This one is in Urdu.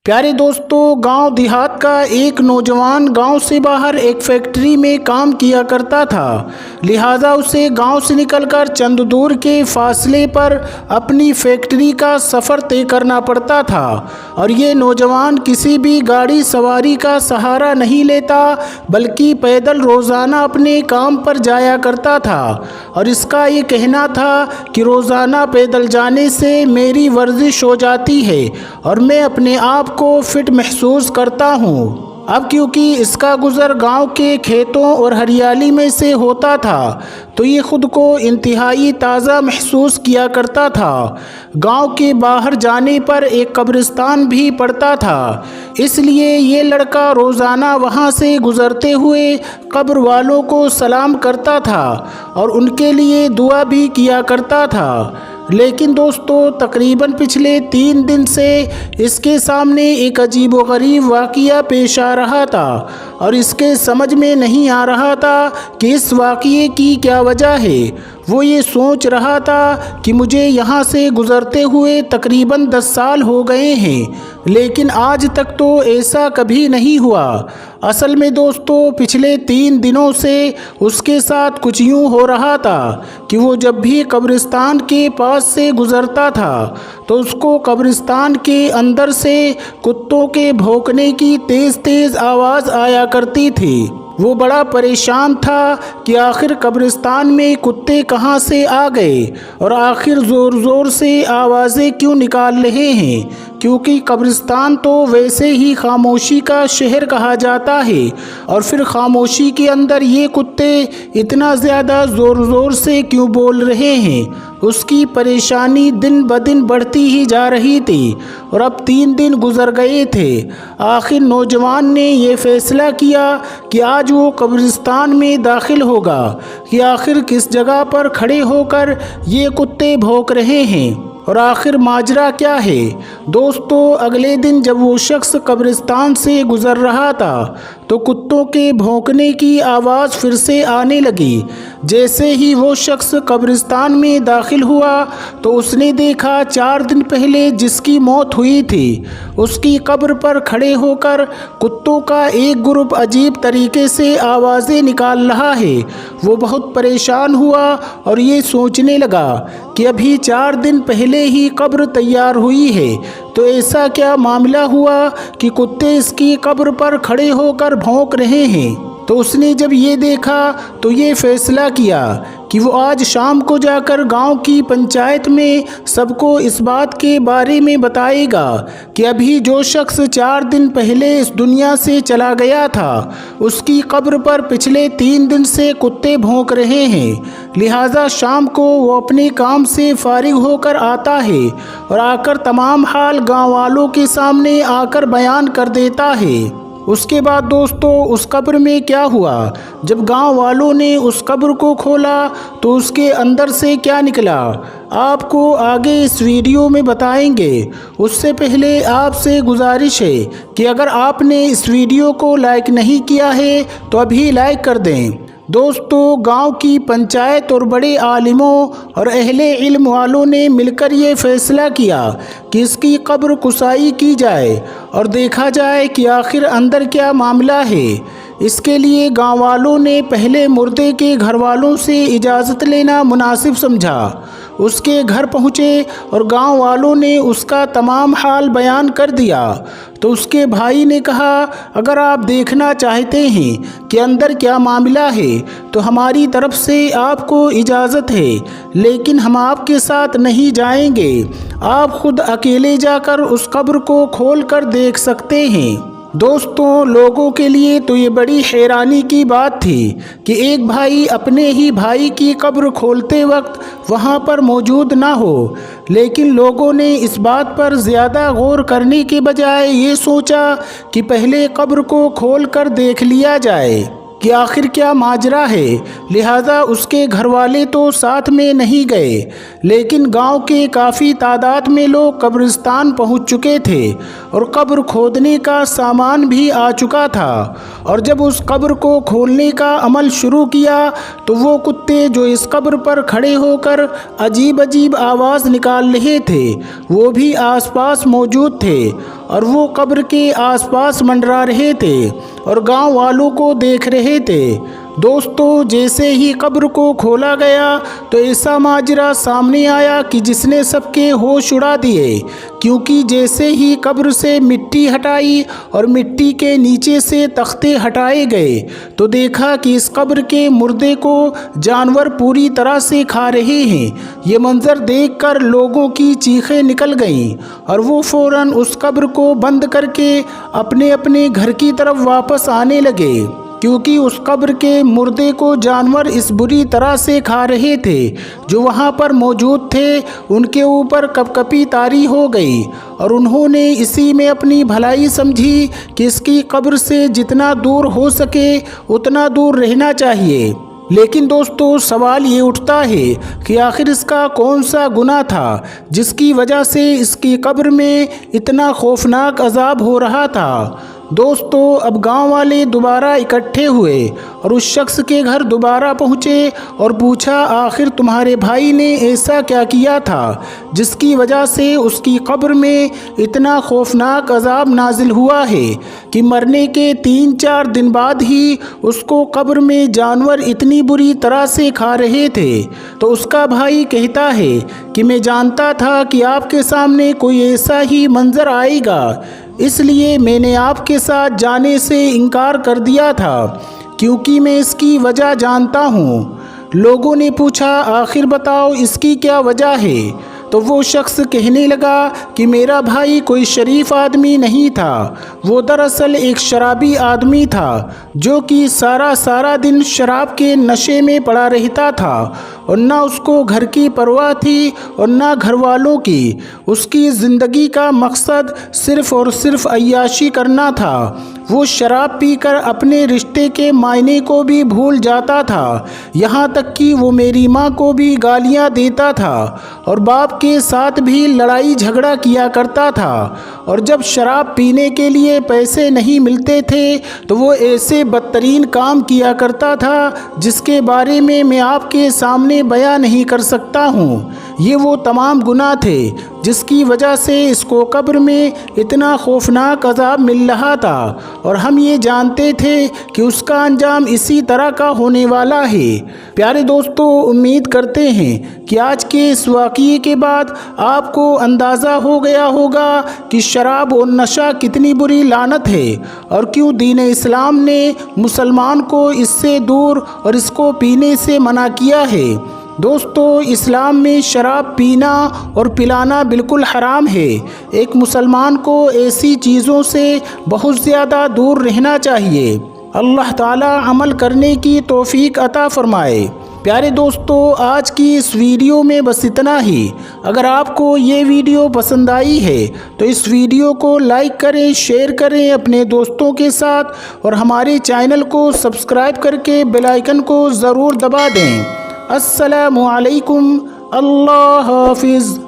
پیارے دوستو، گاؤں دیہات کا ایک نوجوان گاؤں سے باہر ایک فیکٹری میں کام کیا کرتا تھا، لہٰذا اسے گاؤں سے نکل کر چند دور کے فاصلے پر اپنی فیکٹری کا سفر طے کرنا پڑتا تھا، اور یہ نوجوان کسی بھی گاڑی سواری کا سہارا نہیں لیتا بلکہ پیدل روزانہ اپنے کام پر جایا کرتا تھا، اور اس کا یہ کہنا تھا کہ روزانہ پیدل جانے سے میری ورزش ہو جاتی ہے اور میں اپنے آپ کو فٹ محسوس کرتا ہوں۔ اب کیونکہ اس کا گزر گاؤں کے کھیتوں اور ہریالی میں سے ہوتا تھا تو یہ خود کو انتہائی تازہ محسوس کیا کرتا تھا۔ گاؤں کے باہر جانے پر ایک قبرستان بھی پڑتا تھا، اس لیے یہ لڑکا روزانہ وہاں سے گزرتے ہوئے قبر والوں کو سلام کرتا تھا اور ان کے لیے دعا بھی کیا کرتا تھا۔ لیکن دوستو، تقریباً پچھلے 3 دن سے اس کے سامنے ایک عجیب و غریب واقعہ پیش آ رہا تھا، اور اس کے سمجھ میں نہیں آ رہا تھا کہ اس واقعے کی کیا وجہ ہے۔ وہ یہ سوچ رہا تھا کہ مجھے یہاں سے گزرتے ہوئے تقریباً 10 سال ہو گئے ہیں، لیکن آج تک تو ایسا کبھی نہیں ہوا۔ اصل میں دوستو، پچھلے 3 دنوں سے اس کے ساتھ کچھ یوں ہو رہا تھا کہ وہ جب بھی قبرستان کے پاس سے گزرتا تھا تو اس کو قبرستان کے اندر سے کتوں کے بھونکنے کی تیز تیز آواز آیا کرتی تھی۔ وہ بڑا پریشان تھا کہ آخر قبرستان میں کتے کہاں سے آ گئے اور آخر زور زور سے آوازیں کیوں نکال رہے ہیں، کیونکہ قبرستان تو ویسے ہی خاموشی کا شہر کہا جاتا ہے، اور پھر خاموشی کے اندر یہ کتے اتنا زیادہ زور زور سے کیوں بول رہے ہیں۔ اس کی پریشانی دن بدن بڑھتی ہی جا رہی تھی، اور اب 3 دن گزر گئے تھے۔ آخر نوجوان نے یہ فیصلہ کیا کہ آج وہ قبرستان میں داخل ہوگا کہ آخر کس جگہ پر کھڑے ہو کر یہ کتے بھونک رہے ہیں اور آخر ماجرا کیا ہے۔ دوستو، اگلے دن جب وہ شخص قبرستان سے گزر رہا تھا تو کتوں کے بھونکنے کی آواز پھر سے آنے لگی۔ جیسے ہی وہ شخص قبرستان میں داخل ہوا تو اس نے دیکھا 4 دن پہلے جس کی موت ہوئی تھی اس کی قبر پر کھڑے ہو کر کتوں کا ایک گروپ عجیب طریقے سے آوازیں نکال رہا ہے۔ وہ بہت پریشان ہوا اور یہ سوچنے لگا کہ ابھی 4 دن پہلے ہی قبر تیار ہوئی ہے، تو ایسا کیا معاملہ ہوا کہ کتے اس کی قبر پر کھڑے ہو کر بھونک رہے ہیں۔ تو اس نے جب یہ دیکھا تو یہ فیصلہ کیا کہ وہ آج شام کو جا کر گاؤں کی پنچایت میں سب کو اس بات کے بارے میں بتائے گا کہ ابھی جو شخص 4 دن پہلے اس دنیا سے چلا گیا تھا اس کی قبر پر پچھلے 3 دن سے کتے بھونک رہے ہیں، لہٰذا شام کو وہ اپنے کام سے فارغ ہو کر آتا ہے اور آ کر تمام حال گاؤں والوں کے سامنے آ کر بیان کر دیتا ہے۔ اس کے بعد دوستو، اس قبر میں کیا ہوا؟ جب گاؤں والوں نے اس قبر کو کھولا تو اس کے اندر سے کیا نکلا، آپ کو آگے اس ویڈیو میں بتائیں گے۔ اس سے پہلے آپ سے گزارش ہے کہ اگر آپ نے اس ویڈیو کو لائک نہیں کیا ہے تو ابھی لائک کر دیں۔ دوستو، گاؤں کی پنچایت اور بڑے عالموں اور اہل علم والوں نے مل کر یہ فیصلہ کیا کہ اس کی قبر کسائی کی جائے اور دیکھا جائے کہ آخر اندر کیا معاملہ ہے۔ اس کے لیے گاؤں والوں نے پہلے مردے کے گھر والوں سے اجازت لینا مناسب سمجھا۔ اس کے گھر پہنچے اور گاؤں والوں نے اس کا تمام حال بیان کر دیا تو اس کے بھائی نے کہا، اگر آپ دیکھنا چاہتے ہیں کہ اندر کیا معاملہ ہے تو ہماری طرف سے آپ کو اجازت ہے، لیکن ہم آپ کے ساتھ نہیں جائیں گے، آپ خود اکیلے جا کر اس قبر کو کھول کر دیکھ سکتے ہیں۔ دوستوں، لوگوں کے لیے تو یہ بڑی حیرانی کی بات تھی کہ ایک بھائی اپنے ہی بھائی کی قبر کھولتے وقت وہاں پر موجود نہ ہو، لیکن لوگوں نے اس بات پر زیادہ غور کرنے کے بجائے یہ سوچا کہ پہلے قبر کو کھول کر دیکھ لیا جائے کہ آخر کیا ماجرا ہے، لہٰذا اس کے گھر والے تو ساتھ میں نہیں گئے، لیکن گاؤں کے کافی تعداد میں لوگ قبرستان پہنچ چکے تھے اور قبر کھودنے کا سامان بھی آ چکا تھا، اور جب اس قبر کو کھولنے کا عمل شروع کیا تو وہ کتے جو اس قبر پر کھڑے ہو کر عجیب عجیب آواز نکال رہے تھے وہ بھی آس پاس موجود تھے، اور وہ قبر کے آس پاس منڈرا رہے تھے اور گاؤں والوں کو دیکھ رہے تھے۔ دوستو، جیسے ہی قبر کو کھولا گیا تو ایسا ماجرا سامنے آیا کہ جس نے سب کے ہوش اڑا دیے، کیونکہ جیسے ہی قبر سے مٹی ہٹائی اور مٹی کے نیچے سے تختے ہٹائے گئے تو دیکھا کہ اس قبر کے مردے کو جانور پوری طرح سے کھا رہے ہیں۔ یہ منظر دیکھ کر لوگوں کی چیخیں نکل گئیں اور وہ فوراً اس قبر کو بند کر کے اپنے اپنے گھر کی طرف واپس آنے لگے، کیونکہ اس قبر کے مردے کو جانور اس بری طرح سے کھا رہے تھے۔ جو وہاں پر موجود تھے ان کے اوپر کپکپی طاری ہو گئی اور انہوں نے اسی میں اپنی بھلائی سمجھی کہ اس کی قبر سے جتنا دور ہو سکے اتنا دور رہنا چاہیے۔ لیکن دوستو، سوال یہ اٹھتا ہے کہ آخر اس کا کون سا گناہ تھا جس کی وجہ سے اس کی قبر میں اتنا خوفناک عذاب ہو رہا تھا؟ دوستو، اب گاؤں والے دوبارہ اکٹھے ہوئے اور اس شخص کے گھر دوبارہ پہنچے اور پوچھا، آخر تمہارے بھائی نے ایسا کیا کیا تھا جس کی وجہ سے اس کی قبر میں اتنا خوفناک عذاب نازل ہوا ہے کہ مرنے کے 3-4 دن بعد ہی اس کو قبر میں جانور اتنی بری طرح سے کھا رہے تھے؟ تو اس کا بھائی کہتا ہے کہ میں جانتا تھا کہ آپ کے سامنے کوئی ایسا ہی منظر آئے گا، اس لیے میں نے آپ کے ساتھ جانے سے انکار کر دیا تھا، کیونکہ میں اس کی وجہ جانتا ہوں۔ لوگوں نے پوچھا، آخر بتاؤ اس کی کیا وجہ ہے؟ تو وہ شخص کہنے لگا کہ میرا بھائی کوئی شریف آدمی نہیں تھا، وہ دراصل ایک شرابی آدمی تھا جو کہ سارا دن شراب کے نشے میں پڑا رہتا تھا اور نہ اس کو گھر کی پرواہ تھی اور نہ گھر والوں کی۔ اس کی زندگی کا مقصد صرف اور صرف عیاشی کرنا تھا۔ وہ شراب پی کر اپنے رشتے کے معنی کو بھی بھول جاتا تھا، یہاں تک کہ وہ میری ماں کو بھی گالیاں دیتا تھا اور باپ کے ساتھ بھی لڑائی جھگڑا کیا کرتا تھا، اور جب شراب پینے کے لیے پیسے نہیں ملتے تھے تو وہ ایسے بدترین کام کیا کرتا تھا جس کے بارے میں آپ کے سامنے بیان نہیں کر سکتا ہوں۔ یہ وہ تمام گناہ تھے جس کی وجہ سے اس کو قبر میں اتنا خوفناک عذاب مل رہا تھا، اور ہم یہ جانتے تھے کہ اس کا انجام اسی طرح کا ہونے والا ہے۔ پیارے دوستو، امید کرتے ہیں کہ آج کے اس واقعے کے بعد آپ کو اندازہ ہو گیا ہوگا کہ شراب اور نشہ کتنی بری لعنت ہے اور کیوں دین اسلام نے مسلمان کو اس سے دور اور اس کو پینے سے منع کیا ہے۔ دوستو، اسلام میں شراب پینا اور پلانا بالکل حرام ہے۔ ایک مسلمان کو ایسی چیزوں سے بہت زیادہ دور رہنا چاہیے۔ اللہ تعالی عمل کرنے کی توفیق عطا فرمائے۔ پیارے دوستو، آج کی اس ویڈیو میں بس اتنا ہی۔ اگر آپ کو یہ ویڈیو پسند آئی ہے تو اس ویڈیو کو لائک کریں، شیئر کریں اپنے دوستوں کے ساتھ، اور ہمارے چینل کو سبسکرائب کر کے بیل آئیکن کو ضرور دبا دیں۔ السلام علیکم، اللہ حافظ۔